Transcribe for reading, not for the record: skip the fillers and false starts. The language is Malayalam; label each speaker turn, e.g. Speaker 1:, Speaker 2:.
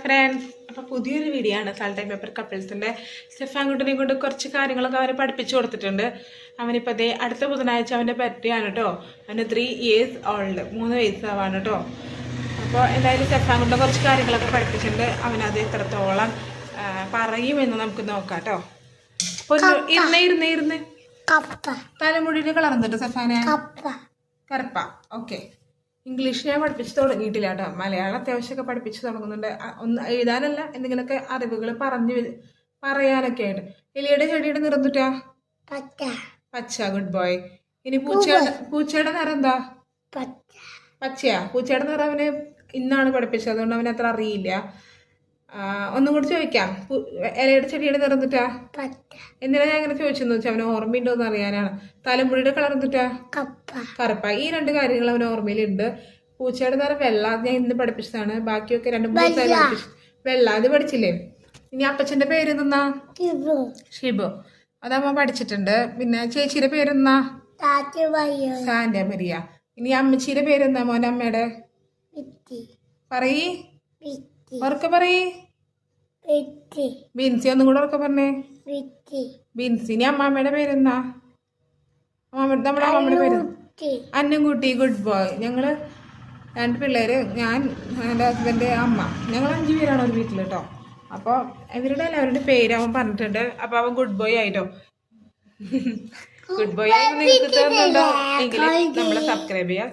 Speaker 1: ഫ്രണ്ട്സ്, അപ്പോൾ പുതിയൊരു വീഡിയോ ആണ് സാൾട്ട് ആൻഡ് പെപ്പർ കപ്പിൾസിൻ്റെ. സ്റ്റെഫാൻകുട്ടനെ കൊണ്ട് കുറച്ച് കാര്യങ്ങളൊക്കെ അവരെ പഠിപ്പിച്ചു കൊടുത്തിട്ടുണ്ട്. അവനിപ്പോൾ അതേ അടുത്ത ബുധനാഴ്ച അവൻ്റെ ബർത്ത്ഡേയാണ് കേട്ടോ. അവന് 3 years old, 3 വയസ്സാവാണ് കേട്ടോ. അപ്പോൾ എന്തായാലും സ്റ്റെഫാൻകുട്ടനെ കുറച്ച് കാര്യങ്ങളൊക്കെ പഠിപ്പിച്ചിട്ടുണ്ട്. അവനത് എത്രത്തോളം പറയുമെന്ന് നമുക്ക് നോക്കാം കേട്ടോ. അപ്പോൾ ഇരുന്ന് തലമുടിയുടെ കളർന്നിട്ട് സ്റ്റെഫാനെ കറുപ്പ. ഓക്കെ, ഇംഗ്ലീഷ് ഞാൻ പഠിപ്പിച്ച് തുടങ്ങിയിട്ടില്ല കേട്ടോ. മലയാളം അത്യാവശ്യമൊക്കെ പഠിപ്പിച്ച് തുടങ്ങുന്നുണ്ട്. ഒന്ന് എഴുതാനല്ല, എന്തെങ്കിലുമൊക്കെ അറിവുകൾ പറയാനൊക്കെ ആയിട്ട്. എലിയുടെ ചെടിയുടെ നിറം തൊട്ടാ പച്ച. Good boy. ഇനി പൂച്ചയുടെ നിറം എന്താ? പച്ചയാ. പൂച്ചയുടെ നിറം അവന് ഇന്നാണ് പഠിപ്പിച്ചത്, അതുകൊണ്ട് അവന് അത്ര അറിയില്ല. ഒന്നും കൂടി ചോദിക്കാം. ഇലയുടെ ചെടിയുടെ നിറം തൊട്ടാ? എന്തിനാ ഞാൻ അങ്ങനെ ചോദിച്ചെന്ന് വെച്ചാൽ അവന് ഓർമ്മയുണ്ടോ എന്ന് അറിയാനാണ്. തലമുടിയുടെ കളർ തൊട്ടാ? കറുപ്പ. ഈ 2 കാര്യങ്ങൾ അവന് ഓർമ്മയിലുണ്ട്. പൂച്ചയുടെ നിറം വെള്ള, ഞാൻ ഇന്ന് പഠിപ്പിച്ചതാണ്. ബാക്കിയൊക്കെ 2-3 ദിവസമായി പഠിപ്പിച്ചു. വെള്ള അത് പഠിച്ചില്ലേ? ഇനി അപ്പച്ചന്റെ പേര് എന്തെന്നാ? ഷിബു. അതമ്മ പഠിച്ചിട്ടുണ്ട്. പിന്നെ ചേച്ചിയുടെ പേരെന്നാ? Santa Maria. ഇനി അമ്മച്ചിയുടെ പേരെന്താ മോനെ? അമ്മയുടെ പറയ്, ഉറക്കെ പറയ്. ബിൻസി. ഒന്നും കൂടെ ഉറക്കെ പറഞ്ഞേ. ബിൻസി. ഇനി അമ്മാമ്മയുടെ പേരെന്താ? നമ്മുടെ അമ്മയുടെ പേര് അന്നംകുട്ടി. Good boy. ഞങ്ങള് 2 പിള്ളേര്, ഞാൻ, എൻ്റെ ഹസ്ബൻഡ്, അമ്മ, ഞങ്ങൾ 5 പേരാണ് ഒരു വീട്ടിൽ കേട്ടോ. അപ്പോൾ ഇവരുടെ എല്ലാവരുടെ പേര് അവൻ പറഞ്ഞിട്ടുണ്ട്. അപ്പോൾ അവൻ ഗുഡ് ബോയ് ആയിട്ടോ. ഗുഡ് ബോയ് ആയി നിങ്ങൾക്ക് തോന്നുന്നുണ്ടോ? എങ്കിൽ നമ്മളെ സബ്സ്ക്രൈബ് ചെയ്യാം.